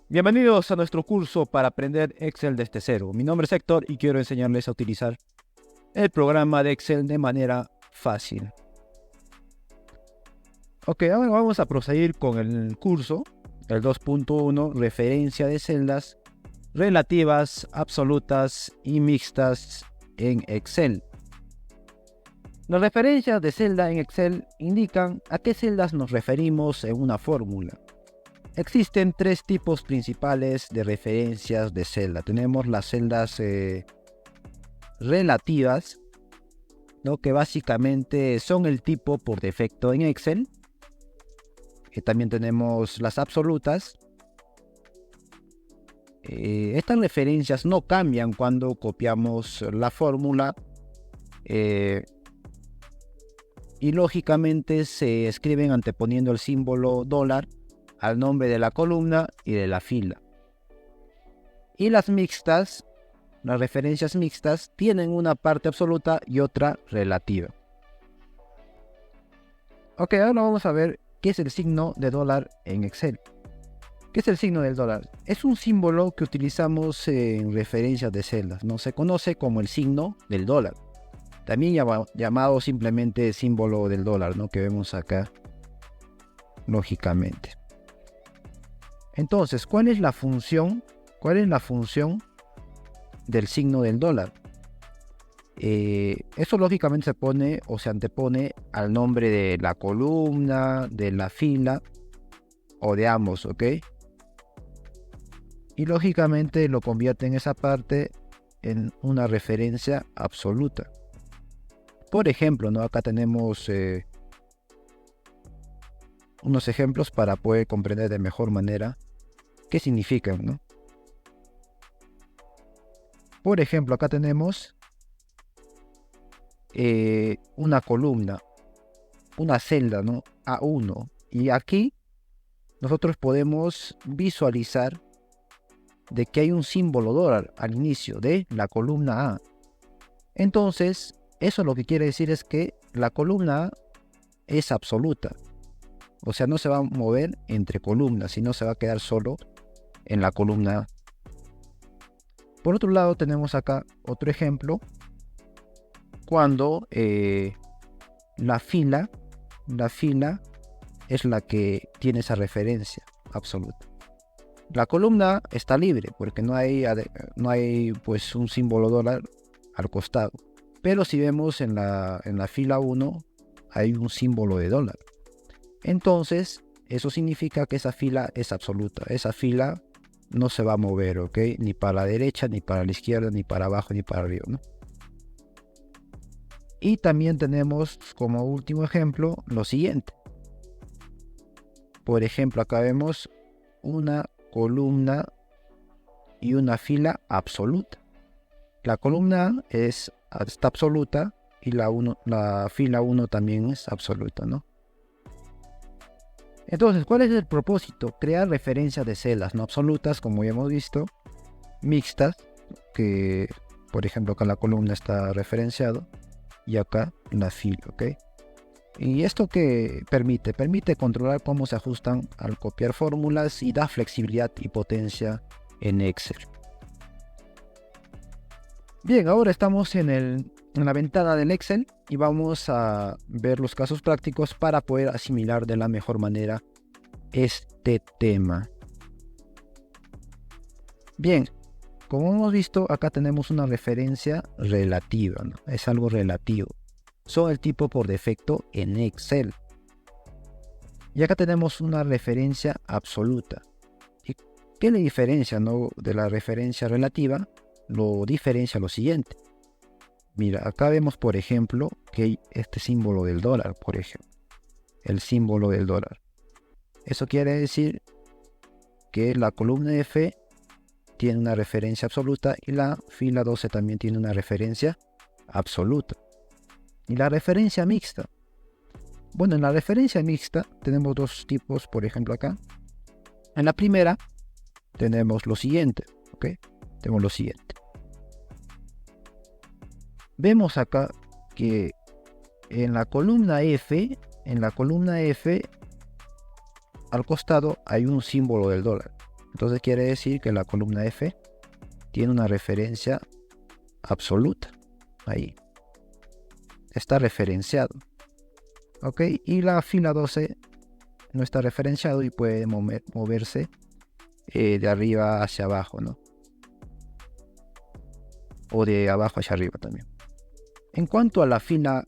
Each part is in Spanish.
Bienvenidos a nuestro curso para aprender Excel desde cero. Mi nombre es Héctor y quiero enseñarles a utilizar el programa de Excel de manera fácil. Ok, ahora vamos a proseguir con el curso, el 2.1, referencia de celdas relativas, absolutas y mixtas en Excel. Las referencias de celda en Excel indican a qué celdas nos referimos en una fórmula. Existen tres tipos principales de referencias de celda. Tenemos las celdas relativas, ¿no? Que básicamente son el tipo por defecto en Excel. También tenemos las absolutas. Estas referencias no cambian cuando copiamos la fórmula y lógicamente se escriben anteponiendo el símbolo dólar al nombre de la columna y de la fila. Y las mixtas, las referencias mixtas, tienen una parte absoluta y otra relativa. Ok, ahora vamos a ver qué es el signo de dólar en Excel. ¿Qué es el signo del dólar? Es un símbolo que utilizamos en referencias de celdas, ¿no? Se conoce como el signo del dólar. También llamado simplemente símbolo del dólar, ¿no? Que vemos acá, lógicamente. Entonces, ¿cuál es la función? ¿Cuál es la función del signo del dólar? Eso lógicamente se pone o se antepone al nombre de la columna, de la fila o de ambos, ¿ok? Y lógicamente lo convierte en esa parte en una referencia absoluta. Por ejemplo, ¿no? Acá tenemos unos ejemplos para poder comprender de mejor manera qué significan, ¿no? Por ejemplo, acá tenemos una columna, una celda, ¿no? A1. Y aquí nosotros podemos visualizar de que hay un símbolo dólar al inicio de la columna A. Entonces, eso lo que quiere decir es que la columna A es absoluta. O sea, no se va a mover entre columnas, sino se va a quedar solo en la columna A. Por otro lado, tenemos acá otro ejemplo cuando la fila es la que tiene esa referencia absoluta. La columna está libre porque no hay pues un símbolo dólar al costado. Pero si vemos en la fila 1 hay un símbolo de dólar. Entonces eso significa que esa fila es absoluta. Esa fila no se va a mover, ¿ok? Ni para la derecha, ni para la izquierda, ni para abajo, ni para arriba, ¿no? Y también tenemos como último ejemplo lo siguiente. Por ejemplo, acá vemos una columna y una fila absoluta. La columna está absoluta y la fila 1 también es absoluta, ¿no? Entonces, ¿cuál es el propósito? Crear referencias de celdas no absolutas, como ya hemos visto, mixtas, que por ejemplo acá la columna está referenciado y acá la fila, ¿ok? Y esto que permite controlar cómo se ajustan al copiar fórmulas y da flexibilidad y potencia en Excel. Bien, ahora estamos en la ventana del Excel y vamos a ver los casos prácticos para poder asimilar de la mejor manera este tema. Bien, como hemos visto, acá tenemos una referencia relativa, ¿no? Es algo relativo. Son el tipo por defecto en Excel. Y acá tenemos una referencia absoluta. ¿Y qué le diferencia, no, de la referencia relativa? Lo diferencia lo siguiente. Mira, acá vemos por ejemplo que hay este símbolo del dólar, por ejemplo. El símbolo del dólar. Eso quiere decir que la columna F tiene una referencia absoluta y la fila 12 también tiene una referencia absoluta. Y la referencia mixta. Bueno, en la referencia mixta tenemos dos tipos, por ejemplo acá. En la primera tenemos lo siguiente, ¿ok? Tenemos lo siguiente. Vemos acá que en la columna F, al costado hay un símbolo del dólar. Entonces quiere decir que la columna F tiene una referencia absoluta. Ahí está referenciado. Ok, y la fila 12 no está referenciado y puede moverse de arriba hacia abajo, ¿no? O de abajo hacia arriba también. En cuanto a la fila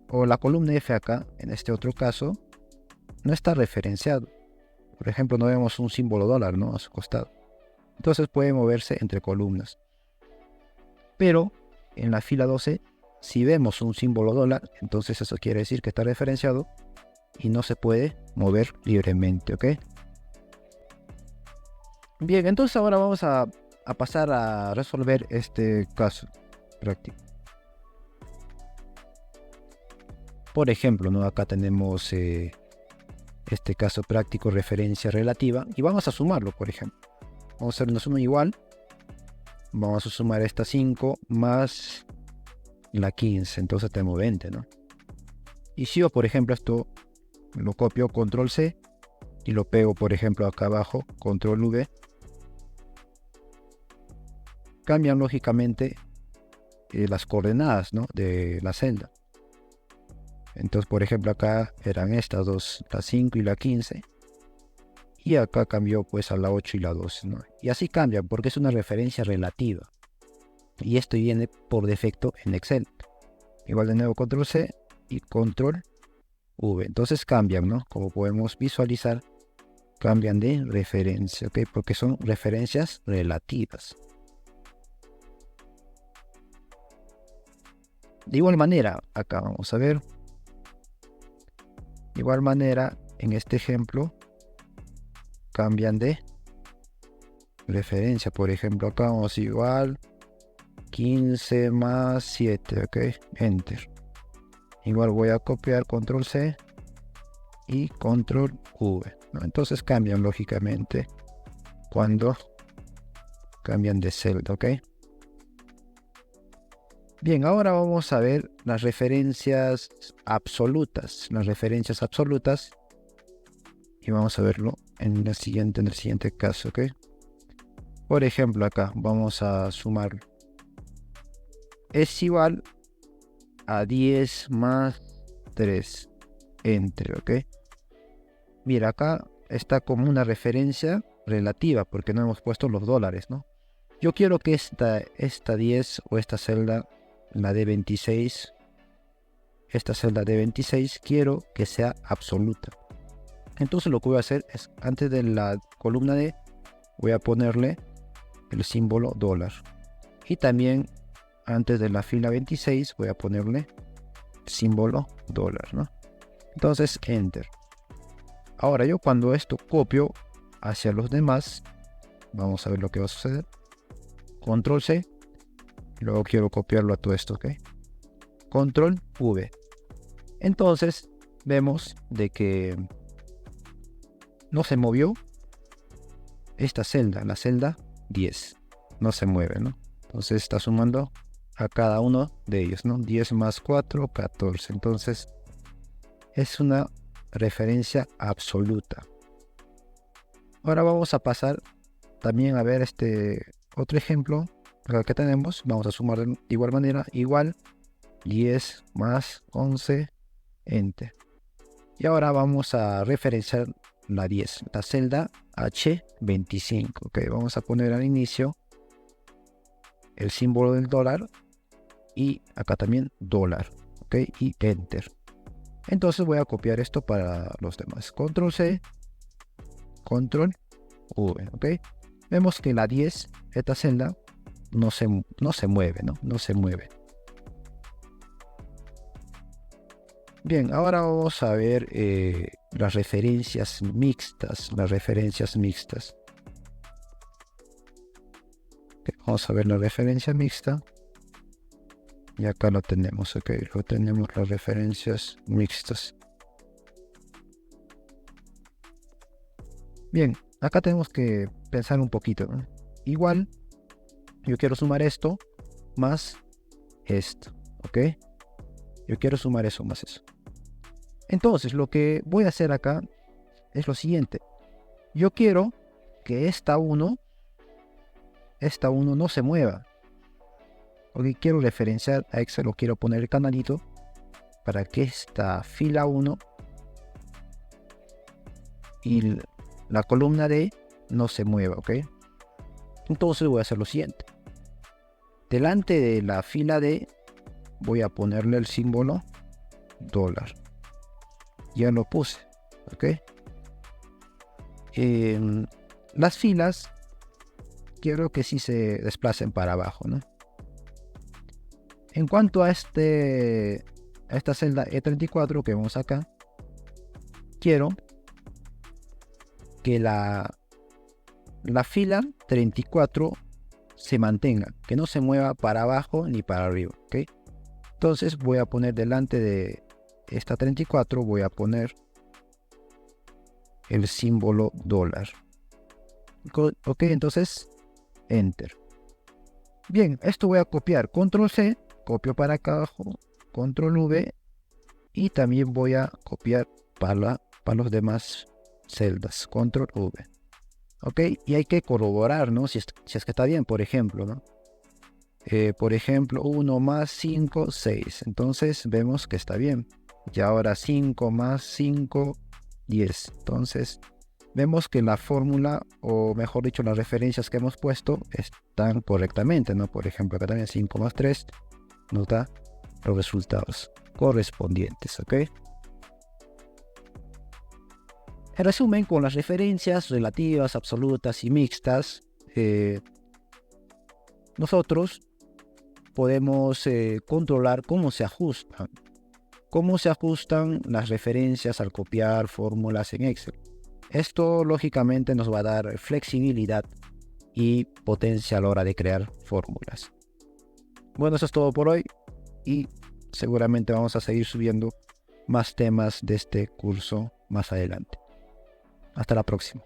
o la columna F acá, en este otro caso, no está referenciado. Por ejemplo, no vemos un símbolo dólar, ¿no? A su costado. Entonces puede moverse entre columnas. Pero en la fila 12, si vemos un símbolo dólar, entonces eso quiere decir que está referenciado y no se puede mover libremente, ¿ok? Bien, entonces ahora vamos a pasar a resolver este caso práctico. Por ejemplo, ¿no? Acá tenemos este caso práctico, referencia relativa, y vamos a sumarlo, por ejemplo. Vamos a hacernos uno igual. Vamos a sumar esta 5 más la 15, entonces tenemos 20, ¿no? Y si yo, por ejemplo, esto lo copio, control C, y lo pego, por ejemplo, acá abajo, control V, cambian lógicamente las coordenadas, ¿no? De la celda. Entonces, por ejemplo, acá eran estas dos, la 5 y la 15. Y acá cambió pues a la 8 y la 12, ¿no? Y así cambian porque es una referencia relativa. Y esto viene por defecto en Excel. Igual de nuevo control C y control V. Entonces cambian, ¿no? Como podemos visualizar, cambian de referencia, ¿ok? Porque son referencias relativas. De igual manera, acá vamos a ver. De igual manera, en este ejemplo, cambian de referencia. Por ejemplo, acá vamos igual 15 más 7, ok, enter. Igual voy a copiar control C y control V, ¿no? Entonces cambian lógicamente cuando cambian de celda, ok. Bien, ahora vamos a ver las referencias absolutas. Las referencias absolutas. Y vamos a verlo en el siguiente caso, ¿ok? Por ejemplo, acá vamos a sumar. Es igual a 10 más 3. Enter, ¿ok? Mira, acá está como una referencia relativa porque no hemos puesto los dólares, ¿no? Yo quiero que esta 10 o esta celda, la de 26, esta celda de 26, quiero que sea absoluta. Entonces lo que voy a hacer es, antes de la columna D, voy a ponerle el símbolo dólar. Y también antes de la fila 26 voy a ponerle símbolo dólar, ¿no? Entonces enter. Ahora yo cuando esto copio hacia los demás, vamos a ver lo que va a suceder. Control C. Luego quiero copiarlo a todo esto, ¿ok? Control V. Entonces vemos de que no se movió esta celda, la celda 10. No se mueve, ¿no? Entonces está sumando a cada uno de ellos, ¿no? 10 más 4, 14. Entonces es una referencia absoluta. Ahora vamos a pasar también a ver este otro ejemplo. Acá que tenemos, vamos a sumar de igual manera, igual 10 más 11, enter. Y ahora vamos a referenciar la 10, la celda H25. Ok, vamos a poner al inicio el símbolo del dólar y acá también dólar. Ok, y enter. Entonces voy a copiar esto para los demás. Control C, control V. Ok, vemos que la 10, esta celda, no se mueve, ¿no? No se mueve. Bien, ahora vamos a ver las referencias mixtas. Las referencias mixtas. Okay, vamos a ver la referencia mixta. Y acá lo tenemos, ok. Lo tenemos las referencias mixtas. Bien, acá tenemos que pensar un poquito, ¿no? Igual, yo quiero sumar esto más esto, ok. Yo quiero sumar eso más eso. Entonces lo que voy a hacer acá es lo siguiente. Yo quiero que esta 1 no se mueva. Porque quiero referenciar a Excel o quiero poner el canalito para que esta fila 1 y la columna D no se mueva, ¿ok? Entonces voy a hacer lo siguiente. Delante de la fila D voy a ponerle el símbolo dólar. Ya lo puse, ¿ok? Las filas quiero que sí se desplacen para abajo, ¿no? En cuanto a esta celda E34 que vemos acá, quiero que la fila 34 se mantenga, que no se mueva para abajo ni para arriba, ¿ok? Entonces voy a poner delante de esta 34, voy a poner el símbolo dólar. Ok, entonces Enter. Bien, esto voy a copiar, Control C, copio para acá abajo, Control V, y también voy a copiar para los demás celdas, Control V. Ok, y hay que corroborar, ¿no? Si es que está bien, por ejemplo, ¿no? Por ejemplo, 1 más 5, 6. Entonces vemos que está bien. Y ahora 5 más 5, 10. Entonces vemos que la fórmula, o mejor dicho, las referencias que hemos puesto están correctamente, ¿no? Por ejemplo, acá también 5 más 3 nos da los resultados correspondientes, ¿ok? En resumen, con las referencias relativas, absolutas y mixtas, nosotros podemos controlar cómo se ajustan las referencias al copiar fórmulas en Excel. Esto lógicamente nos va a dar flexibilidad y potencia a la hora de crear fórmulas. Bueno, eso es todo por hoy y seguramente vamos a seguir subiendo más temas de este curso más adelante. Hasta la próxima.